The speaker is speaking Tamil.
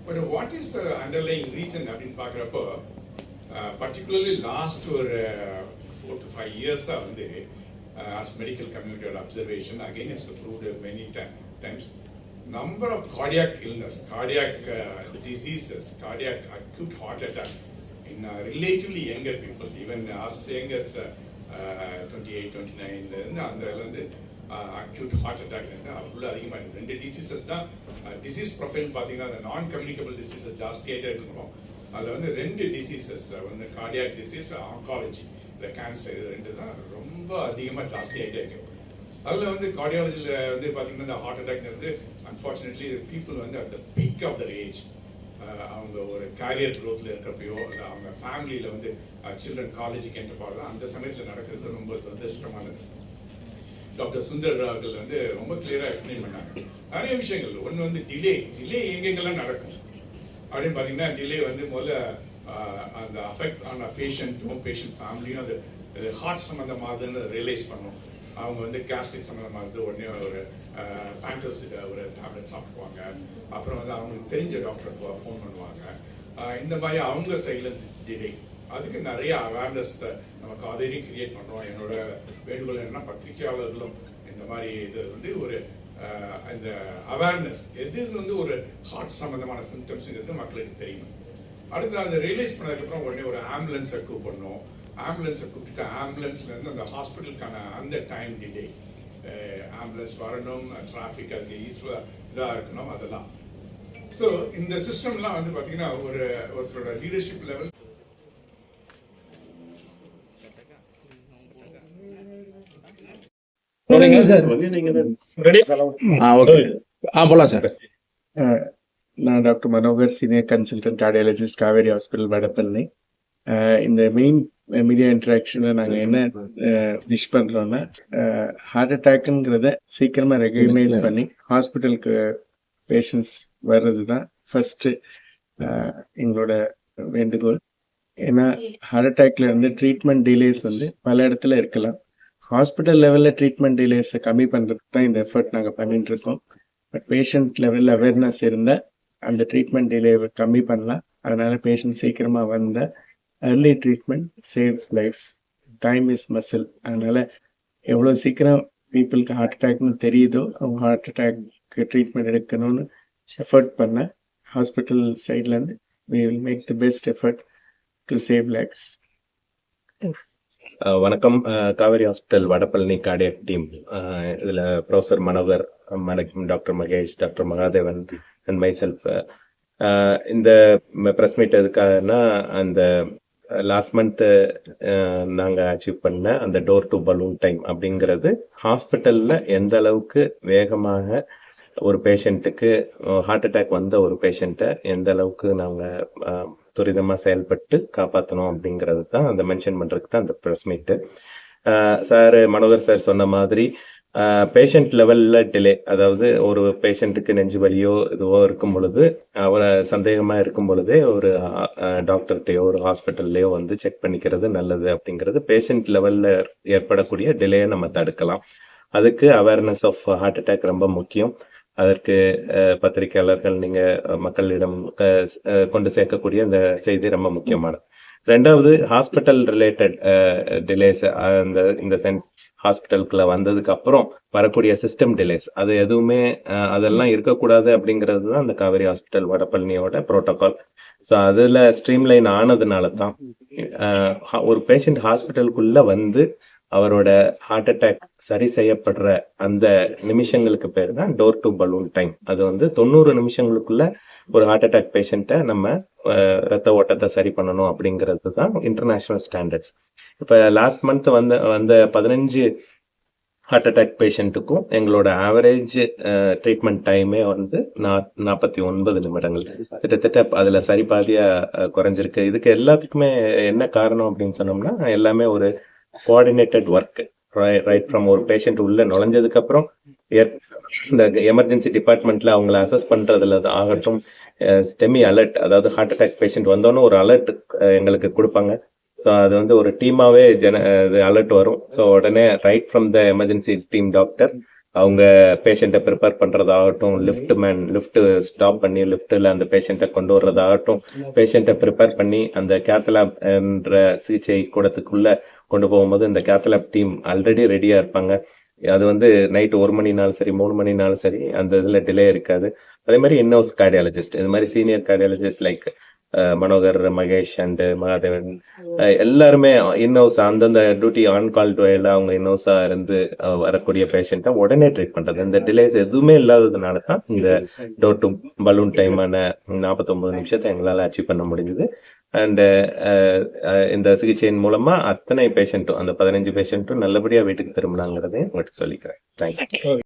But what is the underlying reason அப்படின்னு பார்க்குறப்போ particularly last ஒரு 4 to 5 years வந்து as medical community observation, again it's proved many times, number of cardiac illness, cardiac diseases, cardiac acute heart attack in relatively younger people, even as young as 28, 29, அந்த வந்து acute heart attack அவ்வளோ அதிகமாக இருக்குது. 2 டிசீசஸ் தான் டிசீஸ் ப்ரொஃபைல் பார்த்தீங்கன்னா அந்த நான் கம்யூனிகபிள் டிசீஸஸ் ஜாஸ்தியாகிட்டே இருக்கணும். அதில் வந்து 2 டிசீசஸ் வந்து கார்டியாக் டிசீஸ், ஆங்காலஜி, இந்த கேன்சர், இது 2 தான் ரொம்ப அதிகமாக ஜாஸ்தியாகிட்டே இருக்கு. அதில் வந்து கார்டியாலஜியில் வந்து பார்த்தீங்கன்னா இந்த ஹார்ட் அட்டாக்ங்கிறது அன்ஃபார்ச்சுனேட்லி பீப்புள் வந்து at the peak of their age, அவங்க ஒரு கேரியர் க்ரோத்தில் இருக்கிறப்பையோ இல்லை அவங்க ஃபேமிலியில் வந்து சில்ட்ரன் காலேஜுக்கு என்ற பாடம் அந்த சமயத்தில் நடக்கிறது ரொம்ப சந்தோஷமானது. டாக்டர் சுந்தர் அவர்கள் வந்து ரொம்ப கிளியராக எக்ஸ்பிளைன் பண்ணாங்க நிறைய விஷயங்கள். ஒன்று வந்து டிலே எங்கெங்கெல்லாம் நடக்கும் அப்படின்னு பார்த்தீங்கன்னா, டிலே வந்து முதல்ல அந்த அஃபெக்ட் ஆன பேஷண்ட்டும் பேஷண்ட் ஃபேமிலியும் அது ஹார்ட் சம்மந்தமானதுன்னு ரியலைஸ் பண்ணும். அவங்க வந்து கேஸ்ட்ரிக் சம்மந்தமானது உடனே ஒரு பேண்டோசிட் ஒரு டேப்லெட் சாப்பிடுவாங்க. அப்புறம் வந்து அவங்களுக்கு தெரிஞ்ச டாக்டருக்கு ஃபோன் பண்ணுவாங்க. இந்த மாதிரி அவங்க சைடில் டிலே. அதுக்கு நிறைய அவேர்னஸ் நம்ம காவேரி கிரியேட் பண்ணுறோம். என்னோட வேண்டுகோள் என்னன்னா, பத்திரிகையாளர்களும் இந்த மாதிரி இது வந்து ஒரு இந்த அவேர்னஸ் எது வந்து ஒரு ஹார்ட் சம்மந்தமான சிம்டம்ஸுங்கிறது மக்களுக்கு தெரியும். அடுத்து அதை ரியலைஸ் பண்ணதுக்கப்புறம் உடனே ஒரு ஆம்புலன்ஸை கூப்பிடணும். ஆம்புலன்ஸை கூப்பிட்டுட்டு ஆம்புலன்ஸ்லேருந்து அந்த ஹாஸ்பிட்டலுக்கான அந்த டைம் டிலே, ஆம்புலன்ஸ் வரணும், டிராஃபிக் அதுக்கு இதாக இருக்கணும், அதெல்லாம். ஸோ இந்த சிஸ்டம்லாம் வந்து பார்த்தீங்கன்னா ஒருத்தரோட லீடர்ஷிப் லெவல் நான் doctor Manohar, senior consultant cardiologist, Kaveri hospital, Vadapalani. இந்த மெயின் மீடியா இன்ட்ராக்ஷனில் நாங்கள் என்ன விஷ் பண்ணுறோன்னா, ஹார்ட் அட்டாக்குங்கிறத சீக்கிரமாக ரெகக்னைஸ் பண்ணி ஹாஸ்பிட்டலுக்கு பேஷண்ட்ஸ் வர்றது தான் ஃபஸ்ட்டு எங்களோட வேண்டுகோள். ஏன்னா ஹார்ட் அட்டாக்ல இருந்து ட்ரீட்மெண்ட் டிலேஸ் வந்து பல இடத்துல இருக்கலாம். ஹாஸ்பிட்டல் லெவலில் ட்ரீட்மெண்ட் டிலேஸை கம்மி பண்ணுறதுக்கு தான் இந்த எஃபர்ட் நாங்கள் பண்ணிட்டு இருக்கோம். பட் பேஷண்ட் லெவலில் அவேர்னஸ் இருந்தால் அந்த ட்ரீட்மெண்ட் டிலேவை கம்மி பண்ணலாம். அதனால பேஷண்ட் சீக்கிரமாக வந்த early treatment saves life. Time is muscle. அதனால எவ்வளோ சீக்கிரம் பீப்புளுக்கு ஹார்ட் அட்டாக்னு தெரியுதோ அவங்க ஹார்ட் அட்டாக்கு ட்ரீட்மெண்ட் எடுக்கணும்னு எஃபர்ட் பண்ண ஹாஸ்பிட்டல் சைட்லேருந்து we will make the best effort to save lives. வணக்கம். Kaveri hospital Vadapalani cardiac team. இதில் professor Manohar, doctor Mahesh, doctor Mahadevan and myself. இந்த ப்ரெஸ் மீட் எதுக்காகனா, அந்த லாஸ்ட் மந்த்து நாங்கள் அச்சீவ் பண்ண அந்த டோர் டு பலூன் டைம் அப்படிங்கிறது ஹாஸ்பிட்டலில் எந்த அளவுக்கு வேகமாக ஒரு பேஷண்ட்டுக்கு ஹார்ட் அட்டாக் வந்த ஒரு பேஷண்ட்டை எந்த அளவுக்கு நாங்கள் துரிதமாக செயல்பட்டு காப்பாற்றணும் அப்படிங்கிறது தான் அந்த மென்ஷன் பண்ணுறதுக்கு தான் அந்த ப்ரெஸ் மீட்டு. சார் மனோகர் சார் சொன்ன மாதிரி பேஷண்ட் லெவலில் டிலே, அதாவது ஒரு பேஷண்ட்டுக்கு நெஞ்சு வலியோ இதுவோ இருக்கும் பொழுது, அவரை சந்தேகமாக இருக்கும் பொழுதே ஒரு டாக்டர்கிட்டையோ ஒரு ஹாஸ்பிட்டல்லையோ வந்து செக் பண்ணிக்கிறது நல்லது அப்படிங்கிறது பேஷண்ட் லெவலில் ஏற்படக்கூடிய டிலேயை நம்ம தடுக்கலாம். அதுக்கு அவேர்னஸ் ஆஃப் ஹார்ட் அட்டாக் ரொம்ப முக்கியம். அதற்கு பத்திரிகையாளர்கள் நீங்கள் மக்களிடம் கொண்டு சேர்க்கக்கூடிய அந்த செய்தி ரொம்ப முக்கியமானது. ரெண்டாவது, ஹாஸ்பிட்டல் ரிலேட்டட் டிலேஸ், இந்த சென்ஸ் ஹாஸ்பிட்டலுக்குள்ள வந்ததுக்கு அப்புறம் வரக்கூடிய சிஸ்டம் டிலேஸ், அது எதுவுமே அதெல்லாம் இருக்கக்கூடாது அப்படிங்கிறது தான் அந்த காவேரி ஹாஸ்பிட்டல் வடபழனியோட ப்ரோட்டோகால். ஸோ அதில் ஸ்ட்ரீம்லைன் ஆனதுனால தான் ஒரு பேஷண்ட் ஹாஸ்பிட்டலுக்குள்ள வந்து அவரோட ஹார்ட் அட்டாக் சரி செய்யப்படுற அந்த நிமிஷங்களுக்கு பேர் தான் டோர் டு பலூன் டைம். அது வந்து 90 நிமிஷங்களுக்குள்ள ஒரு ஹார்ட் அட்டாக் பேஷண்ட்டை நம்ம ரத்த ஓட்டத்தை சரி பண்ணணும் அப்படிங்கிறது தான் இன்டர்நேஷ்னல் ஸ்டாண்டர்ட்ஸ். இப்போ லாஸ்ட் மந்த் வந்த 15 ஹார்ட் அட்டாக் பேஷண்ட்டுக்கும் எங்களோட ஆவரேஜ் ட்ரீட்மெண்ட் டைமே வந்து 49 நிமிடங்கள். கிட்டத்தட்ட அதில் சரி பாதியாக குறைஞ்சிருக்கு. இதுக்கு எல்லாத்துக்குமே என்ன காரணம் அப்படின்னு சொன்னோம்னா, எல்லாமே ஒரு கோஆர்டினேட்டட் ஒர்க். ரைட் ஃப்ரம் ஒரு பேஷண்ட் உள்ள நுழைஞ்சதுக்கு அப்புறம் இந்த எமர்ஜென்சி டிபார்ட்மெண்ட்ல அவங்கள அசஸ் பண்றதுல ஆகட்டும், ஸ்டெமி அலர்ட், அதாவது ஹார்ட் அட்டாக் பேஷண்ட் வந்தோன்னு ஒரு அலர்ட் எங்களுக்கு கொடுப்பாங்க. ஸோ அது வந்து ஒரு டீமாவே அலர்ட் வரும். ஸோ உடனே right from the emergency team doctor அவங்க பேஷண்ட்டை ப்ரிப்பேர் பண்ணுறதாகட்டும், லிஃப்ட் ஸ்டாப் பண்ணி லிஃப்ட்டில் அந்த பேஷண்ட்டை கொண்டு வர்றதாகட்டும், பேஷண்ட்டை ப்ரிப்பேர் பண்ணி அந்த கேத்தலாப் என்ற சிகிச்சை கூடத்துக்குள்ளே கொண்டு போகும்போது இந்த கேத்தலாப் டீம் ஆல்ரெடி ரெடியாக இருப்பாங்க. அது வந்து நைட்டு 1 மணினாலும் சரி 3 மணினாலும் சரி அந்த இதில் டிலே இருக்காது. அதே மாதிரி இன்னோஸ் கார்டியாலஜிஸ்ட், இது மாதிரி senior cardiologist like Manohar, Mahesh and Mahadevan எல்லாருமே இன்னோஸ் அந்தந்த டியூட்டி ஆன் கால் டுவேல அவங்க இன்னோஸா இருந்து வரக்கூடிய பேஷண்ட்டை உடனே ட்ரீட் பண்றது. இந்த டிலேஸ் எதுவுமே இல்லாததுனால தான் இந்த டோர் டு பலூன் டைமான 49 நிமிஷத்தை எங்களால் அச்சீவ் பண்ண முடிஞ்சது. அண்டு இந்த சிகிச்சையின் மூலமா அத்தனை பேஷண்ட்டும் அந்த 15 பேஷண்ட்டும் நல்லபடியா வீட்டுக்கு திரும்பினாங்கிறதையும் உங்கள்கிட்ட சொல்லிக்கிறேன். தேங்க்யூ.